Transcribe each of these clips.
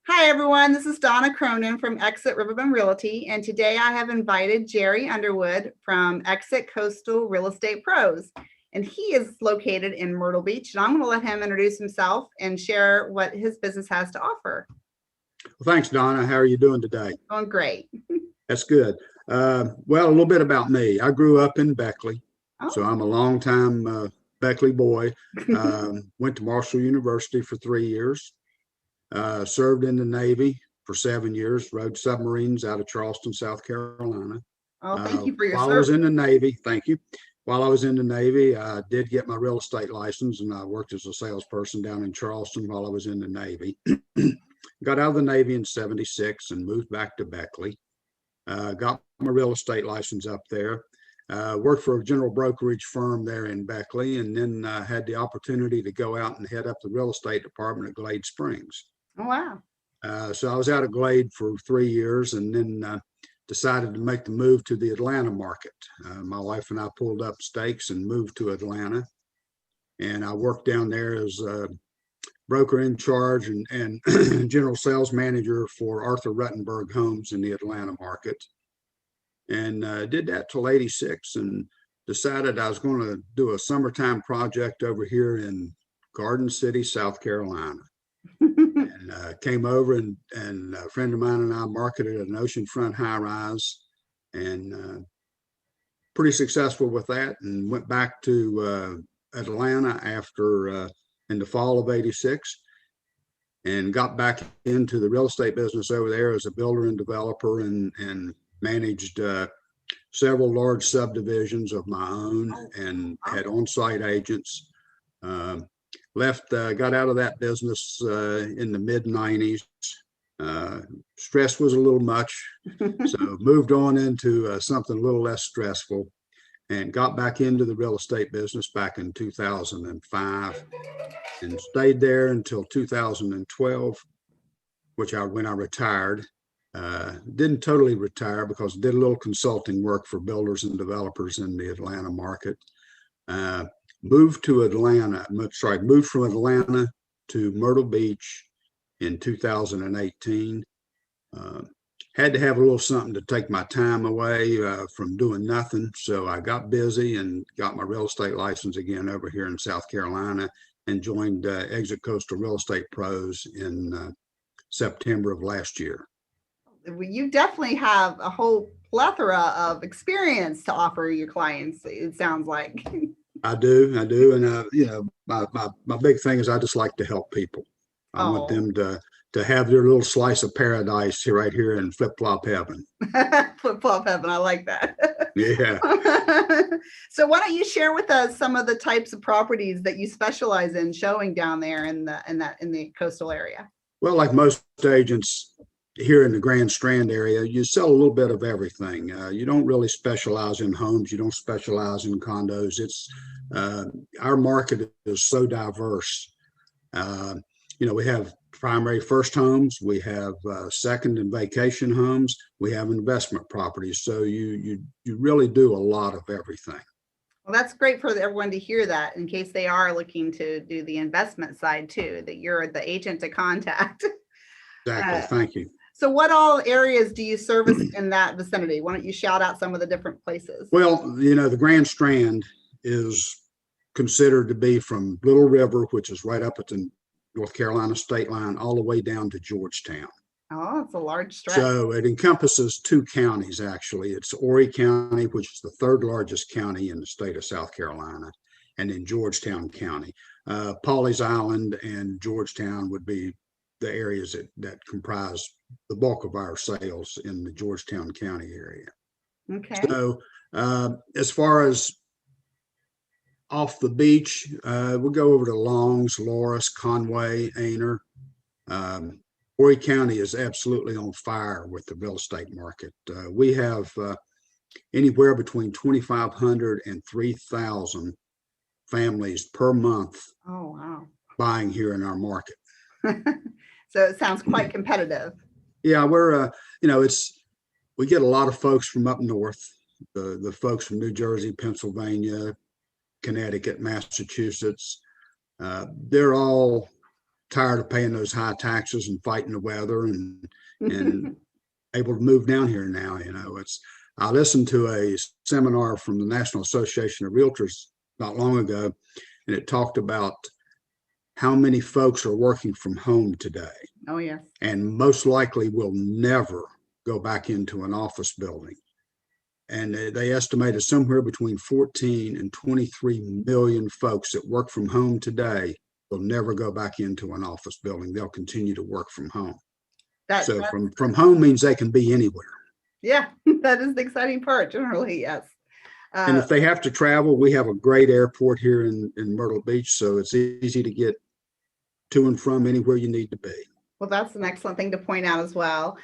Hi, everyone. This is Donna Cronin from Exit Riverbend Realty, and today I have invited Jerry Underwood from Exit Coastal Real Estate Pros, and he is located in Myrtle Beach, and I'm going to let him introduce himself and share what his business has to offer. Well, thanks, Donna. How are you doing today? Going great. That's good. Well, a little bit about me. I grew up in Beckley, so Oh, I'm a longtime Beckley boy. Went to Marshall University for 3 years. Served in the Navy for 7 years. Rode submarines out of Charleston, South Carolina. oh, thank you for your While I was service. in the Navy, thank you. While I was in the Navy, I did get my real estate license, and I worked as a salesperson down in Charleston while I was in the Navy. Got out of the Navy in '76 and moved back to Beckley. Got my real estate license up there. Worked for a general brokerage firm there in Beckley, and then had the opportunity to go out and head up the real estate department at Glade Springs. Oh, wow. So I was out at Glade for 3 years, and then decided to make the move to the Atlanta market. My wife and I pulled up stakes and moved to Atlanta, and I worked down there as a broker in charge and general sales manager for Arthur Ruttenberg Homes in the Atlanta market. And did that till '86, and decided I was going to do a summertime project over here in Garden City, South Carolina. And came over, and a friend of mine and I marketed an oceanfront high rise, and pretty successful with that, and went back to Atlanta after in the fall of '86, and got back into the real estate business over there as a builder and developer, and managed several large subdivisions of my own and had on-site agents. Got out of that business in the mid '90s. Stress was a little much, so moved on into something a little less stressful, and got back into the real estate business back in 2005, and stayed there until 2012, when I retired. Didn't totally retire because I did a little consulting work for builders and developers in the Atlanta market. Moved from Atlanta to Myrtle Beach in 2018. Had to have a little something to take my time away from doing nothing. So I got busy and got my real estate license again over here in South Carolina, and joined Exit Coastal Real Estate Pros in September of last year. You definitely have a whole plethora of experience to offer your clients, it sounds like. I do, and my big thing is I just like to help people. I want them to have their little slice of paradise right here in flip flop heaven. Flip flop heaven, I like that. Yeah. So why don't you share with us some of the types of properties that you specialize in showing down there in the coastal area? Well, like most agents here in the Grand Strand area, you sell a little bit of everything. You don't really specialize in homes. You don't specialize in condos. Our market is so diverse. We have primary first homes, we have second and vacation homes, we have investment properties. So you really do a lot of everything. Well, that's great for everyone to hear that, in case they are looking to do the investment side too, that you're the agent to contact. Exactly. Thank you. So what all areas do you service in that vicinity? Why don't you shout out some of the different places? Well, the Grand Strand is considered to be from Little River, which is right up at the North Carolina state line, all the way down to Georgetown. Oh, it's a large stretch. So it encompasses two counties, actually. It's Horry County, which is the third largest county in the state of South Carolina, and then Georgetown County. Pawleys Island and Georgetown would be the areas that comprise the bulk of our sales in the Georgetown County area. Okay. So as far as off the beach, we'll go over to Longs, Loris, Conway, Aner. Horry County is absolutely on fire with the real estate market. We have anywhere between 2,500 and 3,000 families per month. Oh, wow. Buying here in our market. So it sounds quite competitive. Yeah, we get a lot of folks from up north, the folks from New Jersey, Pennsylvania, Connecticut, Massachusetts. They're all tired of paying those high taxes and fighting the weather and able to move down here now. I listened to a seminar from the National Association of Realtors not long ago, and it talked about how many folks are working from home today. Oh, yes. And most likely will never go back into an office building. And they estimated somewhere between 14 and 23 million folks that work from home today will never go back into an office building. They'll continue to work from home. So from home means they can be anywhere. Yeah, that is the exciting part, generally, yes. And if they have to travel, we have a great airport here in Myrtle Beach, so it's easy to get to and from anywhere you need to be. Well, that's an excellent thing to point out as well.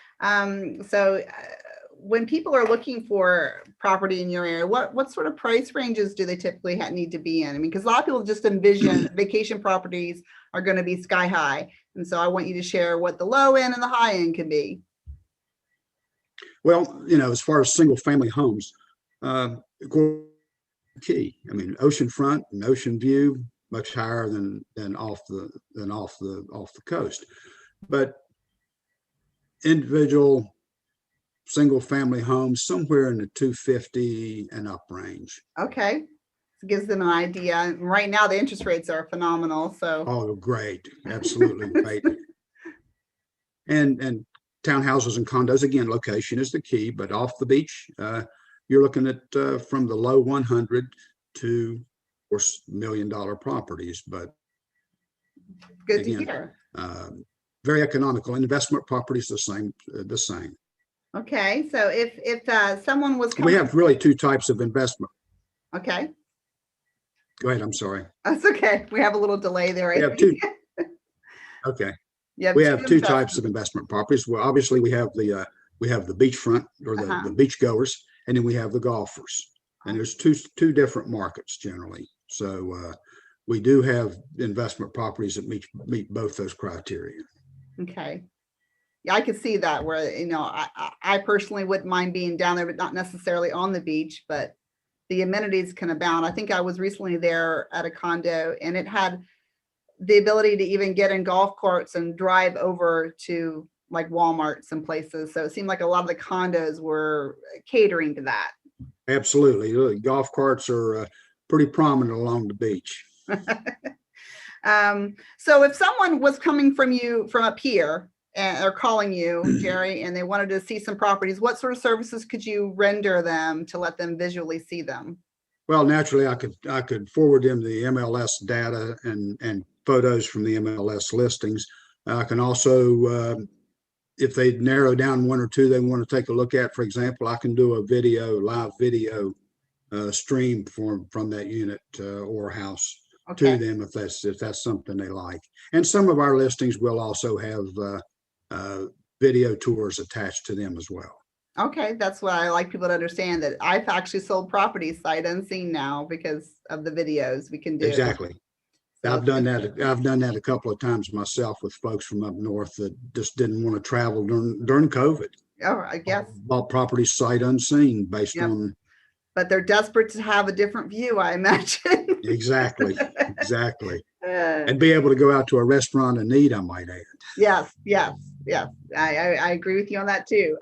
When people are looking for property in your area, what sort of price ranges do they typically need to be in? I mean, because a lot of people just envision vacation properties are going to be sky high. And so I want you to share what the low end and the high end can be. Well, as far as single family homes, key. I mean, oceanfront and ocean view, much higher than off the coast. But individual single family homes, somewhere in the 250 and up range. Okay. It gives them an idea. Right now, the interest rates are phenomenal. So great. Absolutely great. And townhouses and condos, again, location is the key, but off the beach, you're looking at from the low 100 to, of course, $1 million properties. But good to hear. Very economical. Investment properties the same. Okay, so if someone was coming, we have really two types of investment. Okay. Go ahead. I'm sorry. That's okay. We have a little delay there. We have two. Okay. We have two types of investment properties. Well, obviously we have the beachfront or the beach goers, and then we have the golfers. And there's two different markets generally. So we do have investment properties that meet both those criteria. Okay. Yeah, I could see that where, I personally wouldn't mind being down there, but not necessarily on the beach, but the amenities can abound. I think I was recently there at a condo, and it had the ability to even get in golf carts and drive over to like Walmarts and places. So it seemed like a lot of the condos were catering to that. Absolutely. Golf carts are pretty prominent along the beach. So if someone was coming from up here or calling you, Jerry, and they wanted to see some properties, what sort of services could you render them to let them visually see them? Well, naturally, I could forward them the MLS data and photos from the MLS listings. I can also, if they narrow down one or two they want to take a look at, for example, I can do a live video stream from that unit or house to them if that's something they like. And some of our listings will also have video tours attached to them as well. Okay, that's what I like people to understand, that I've actually sold properties sight unseen now because of the videos we can do. Exactly. So I've done that a couple of times myself with folks from up north that just didn't want to travel during COVID. Oh, I guess. Bought properties sight unseen based on. But they're desperate to have a different view, I imagine. Exactly. And be able to go out to a restaurant and eat, I might add. Yes. I agree with you on that too.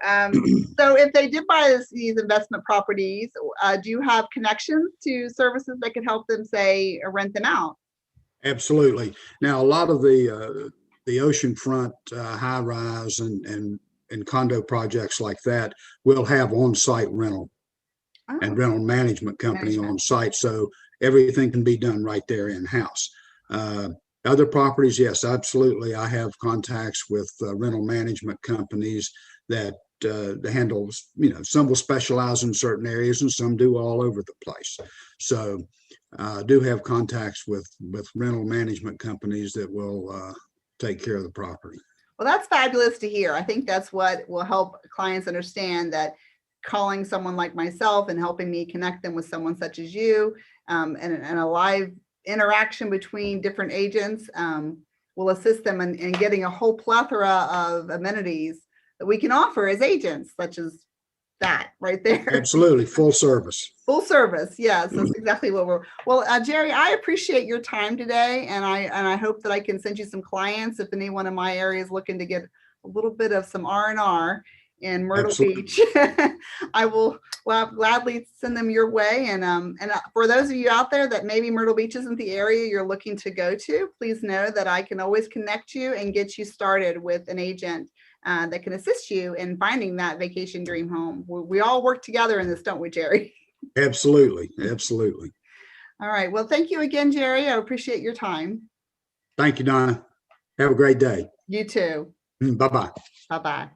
So if they did buy these investment properties, do you have connections to services that could help them, say, rent them out? Absolutely. Now, a lot of the oceanfront high rise and condo projects like that will have on-site rental and rental management company on site. So everything can be done right there in-house. Other properties, yes, absolutely. I have contacts with rental management companies that handle, some will specialize in certain areas and some do all over the place. So I do have contacts with rental management companies that will take care of the property. Well, that's fabulous to hear. I think that's what will help clients understand that calling someone like myself and helping me connect them with someone such as you, and a live interaction between different agents will assist them in getting a whole plethora of amenities that we can offer as agents, such as that right there. Absolutely. Full service. Full service. Yes, that's exactly what we're. Well, Jerry, I appreciate your time today, and I hope that I can send you some clients if anyone in my area is looking to get a little bit of some R&R in Myrtle Absolutely. Beach. I will gladly send them your way. And for those of you out there that maybe Myrtle Beach isn't the area you're looking to go to, please know that I can always connect you and get you started with an agent that can assist you in finding that vacation dream home. We all work together in this, don't we, Jerry? Absolutely. Absolutely. All right. Well, thank you again, Jerry. I appreciate your time. Thank you, Donna. Have a great day. You too. Bye-bye. Bye-bye.